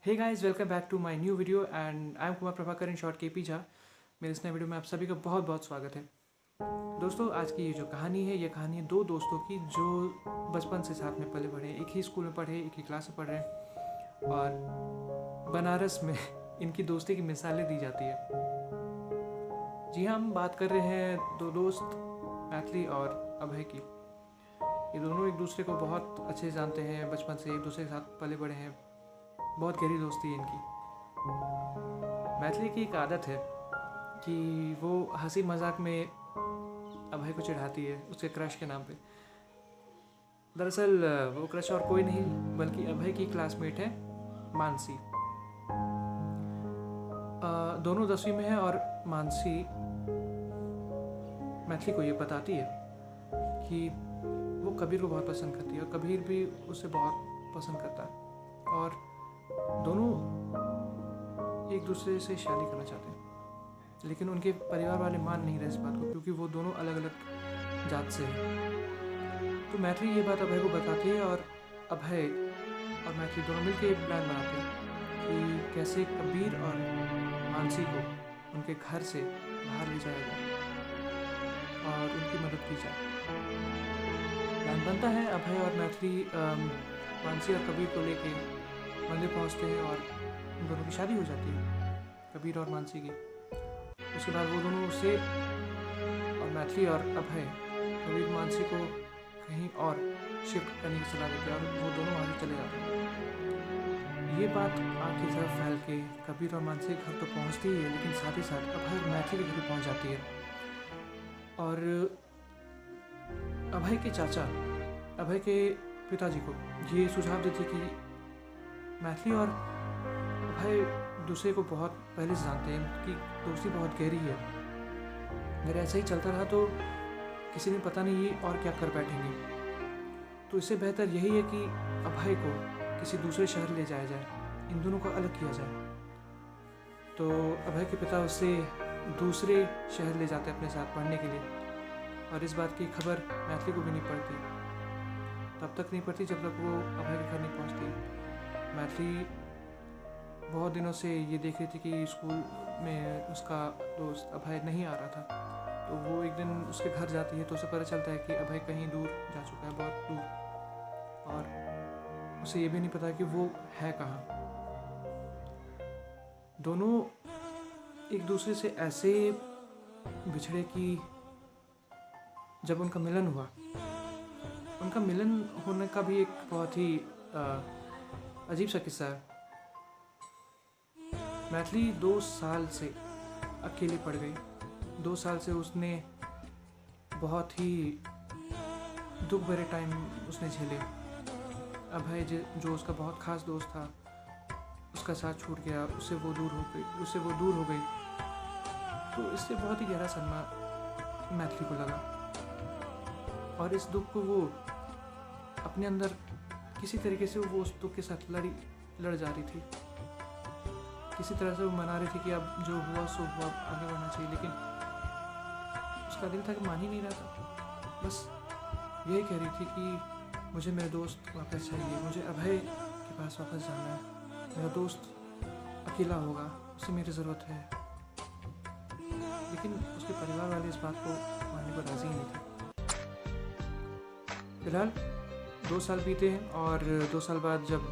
Hey guys, welcome back to my new video and I am Kumar Prabhakar in short KP Jha. मेरे इस नए video में आप सभी का बहुत बहुत स्वागत है। दोस्तों, आज की ये जो कहानी है, ये कहानी है दो दोस्तों की जो बचपन से साथ में पले बढ़े, एक ही स्कूल में पढ़े, एक ही क्लास में पढ़ रहे हैं और बनारस में इनकी दोस्ती की मिसालें दी जाती है। जी हाँ, हम बात कर रहे हैं दो दोस्त मैथिली और अभय की। ये दोनों एक दूसरे को बहुत अच्छे से जानते हैं, बचपन से एक दूसरे के साथ पले बढ़े हैं, बहुत गहरी दोस्ती है इनकी। मैथिली की एक आदत है कि वो हंसी मजाक में अभय को चिढ़ाती है उसके क्रश के नाम पे। दरअसल वो क्रश और कोई नहीं बल्कि अभय की क्लासमेट है मानसी। दोनों 10वीं में है और मानसी मैथिली को ये बताती है कि वो कबीर को बहुत पसंद करती है और कबीर भी उसे बहुत पसंद करता है और दोनों एक दूसरे से शादी करना चाहते हैं, लेकिन उनके परिवार वाले मान नहीं रहे इस बात को क्योंकि वो दोनों अलग अलग जात से हैं। तो मैथिली ये बात अभय को बताती है और अभय और मैथिली दोनों मिलकर एक प्लान बनाते हैं कि कैसे कबीर और मानसी को उनके घर से बाहर ले जाया जाए और उनकी मदद की जाए। प्लान बनता है, अभय और मैथिली मानसी और कबीर को लेके मंदिर पहुंचते हैं और उन दोनों की शादी हो जाती है, कबीर और मानसी की। उसके बाद वो दोनों से और मैथिली और अभय कबीर मानसी को कहीं और शिफ्ट करने की सलाह देते हैं और वो दोनों वहाँ से चले जाते हैं। ये बात आग की तरफ फैल के कबीर और मानसी के घर तो पहुँचती ही है, लेकिन साथ ही साथ अभय और मैथिली के घर पहुँच जाती है। और अभय के चाचा, अभय के पिताजी को ये सुझाव देते कि मैथिली और अभय दूसरे को बहुत पहले से जानते हैं, उनकी दोस्ती बहुत गहरी है। अगर ऐसा ही चलता रहा तो किसी ने पता नहीं ये और क्या कर बैठेंगे। तो इससे बेहतर यही है कि अभय को किसी दूसरे शहर ले जाया जाए, इन दोनों को अलग किया जाए। तो अभय के पिता उसे दूसरे शहर ले जाते अपने साथ पढ़ने के लिए और इस बात की खबर मैथिली को भी नहीं पड़ती, तब तक नहीं पड़ती जब तक वो अभय के घर नहीं पहुँचती। मैथिली बहुत दिनों से ये देख रही थी कि स्कूल में उसका दोस्त अभय नहीं आ रहा था, तो वो एक दिन उसके घर जाती है तो उसे पता चलता है कि अभय कहीं दूर जा चुका है, बहुत दूर, और उसे ये भी नहीं पता कि वो है कहाँ। दोनों एक दूसरे से ऐसे बिछड़े कि जब उनका मिलन हुआ, उनका मिलन होने का भी एक बहुत ही अजीब सा किस्सा है। मैथिली 2 साल से अकेली पड़ गई। 2 साल से उसने बहुत ही दुख भरे टाइम उसने झेले। अभय जो उसका बहुत खास दोस्त था, उसका साथ छूट गया, उससे वो दूर हो गई। तो इससे बहुत ही गहरा सदमा मैथिली को लगा और इस दुख को वो अपने अंदर किसी तरीके से वो उस दुख के साथ लड़ जा रही थी। किसी तरह से वो मना रही थी कि अब जो हुआ सो हुआ, आगे बढ़ना चाहिए, लेकिन उसका दिल था कि मान ही नहीं रहा था। बस यही कह रही थी कि मुझे मेरे दोस्त वापस चाहिए, मुझे अभय के पास वापस जाना है, मेरा दोस्त अकेला होगा, उसे मेरी ज़रूरत है। लेकिन उसके परिवार वाले इस बात को मानने पर राज़ी नहीं थे। फिलहाल 2 साल बीते हैं और 2 साल बाद जब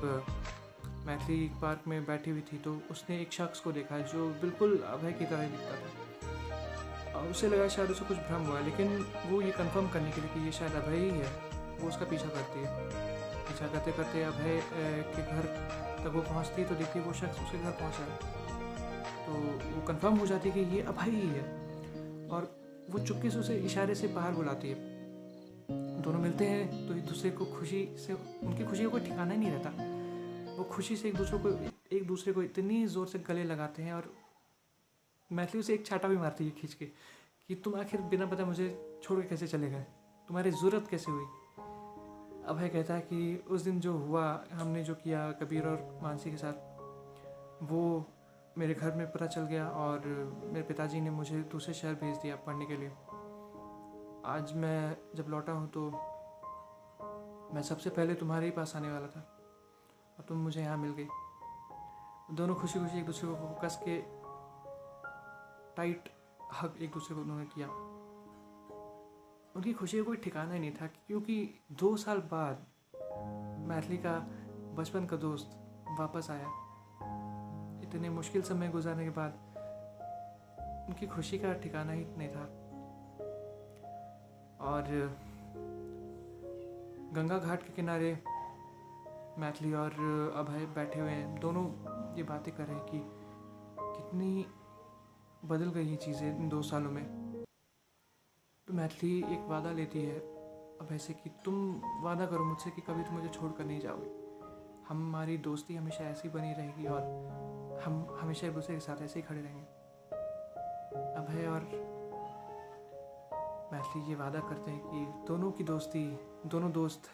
मैथिली पार्क में बैठी हुई थी तो उसने एक शख्स को देखा जो बिल्कुल अभय की तरह ही दिखता था और उसे लगा शायद उसे कुछ भ्रम हुआ, लेकिन वो ये कंफर्म करने के लिए कि ये शायद अभय ही है, वो उसका पीछा करती है। पीछा करते करते अभय के घर तक वो पहुंचती है तो देखती है वो शख्स उसके घर पहुंचा है, तो वो कंफर्म हो जाती है कि ये अभय ही है और वो चुपके से उसे इशारे से बाहर बुलाती है। दोनों मिलते हैं तो एक दूसरे को खुशी से, उनकी खुशी का कोई ठिकाना ही नहीं रहता। वो खुशी से एक दूसरे को इतनी ज़ोर से गले लगाते हैं और मैथिली उसे एक छाटा भी मारती है खींच के कि तुम आखिर बिना पता मुझे छोड़ के कैसे चले गए, तुम्हारी ज़रूरत कैसे हुई। अभय कहता है कि उस दिन जो हुआ, हमने जो किया कबीर और मानसी के साथ, वो मेरे घर में पता चल गया और मेरे पिताजी ने मुझे दूसरे शहर भेज दिया पढ़ने के लिए। आज मैं जब लौटा हूँ तो मैं सबसे पहले तुम्हारे ही पास आने वाला था और तुम मुझे यहाँ मिल गई। दोनों खुशी खुशी एक दूसरे को कस के टाइट हग एक दूसरे को उन्होंने किया। उनकी खुशी का कोई ठिकाना ही नहीं था, क्योंकि 2 साल बाद मैथिली का बचपन का दोस्त वापस आया। इतने मुश्किल समय गुजारने के बाद उनकी खुशी का ठिकाना ही नहीं था। और गंगा घाट के किनारे मैथिली और अभय बैठे हुए हैं। दोनों ये बातें कर रहे हैं कि कितनी बदल गई ये चीज़ें इन 2 सालों में। तो मैथिली एक वादा लेती है अभय से कि तुम वादा करो मुझसे कि कभी तुम मुझे छोड़कर नहीं जाओगे। हमारी दोस्ती हमेशा ऐसी बनी रहेगी और हम हमेशा एक दूसरे के साथ ऐसे ही खड़े रहेंगे। अभय और मैथिली ये वादा करते हैं कि दोनों की दोस्ती, दोनों दोस्त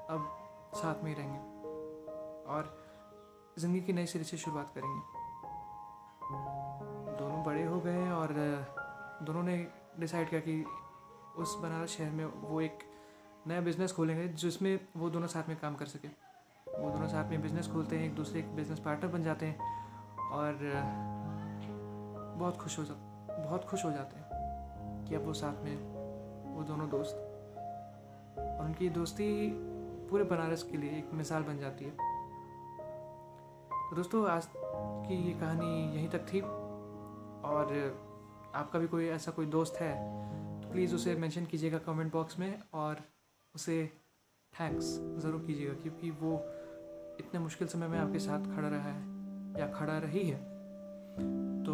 अब साथ में ही रहेंगे और ज़िंदगी की नई सिरे से शुरुआत करेंगे। दोनों बड़े हो गए और दोनों ने डिसाइड किया कि उस बनारस शहर में वो एक नया बिज़नेस खोलेंगे जिसमें वो दोनों साथ में काम कर सके। वो दोनों साथ में बिज़नेस खोलते हैं, एक दूसरे के बिज़नेस पार्टनर बन जाते हैं और बहुत खुश हो जाते हैं कि अब वो साथ में, वो दोनों दोस्त, और उनकी दोस्ती पूरे बनारस के लिए एक मिसाल बन जाती है। तो दोस्तों, आज की ये कहानी यहीं तक थी। और आपका भी कोई ऐसा कोई दोस्त है तो प्लीज़ उसे मेंशन कीजिएगा कमेंट बॉक्स में और उसे थैंक्स ज़रूर कीजिएगा, क्योंकि वो इतने मुश्किल समय में आपके साथ खड़ा रहा है या खड़ा रही है, तो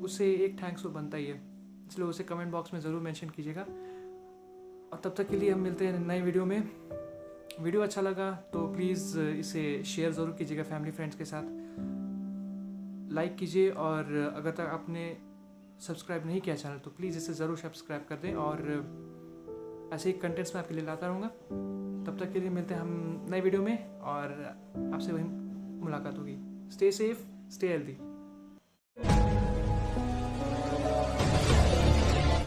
उसे एक थैंक्स तो बनता ही है। इसलिए उसे कमेंट बॉक्स में ज़रूर मेंशन कीजिएगा। और तब तक के लिए हम मिलते हैं नई वीडियो में। वीडियो अच्छा लगा तो प्लीज़ इसे शेयर ज़रूर कीजिएगा फैमिली फ्रेंड्स के साथ, लाइक कीजिए, और अगर तक आपने सब्सक्राइब नहीं किया चैनल तो प्लीज़ इसे ज़रूर सब्सक्राइब कर दें। और ऐसे ही कंटेंट्स मैं आपके लिए लाता रहूँगा। तब तक के लिए मिलते हैं हम नई वीडियो में और आपसे वहीं मुलाकात होगी। Stay safe, stay healthy.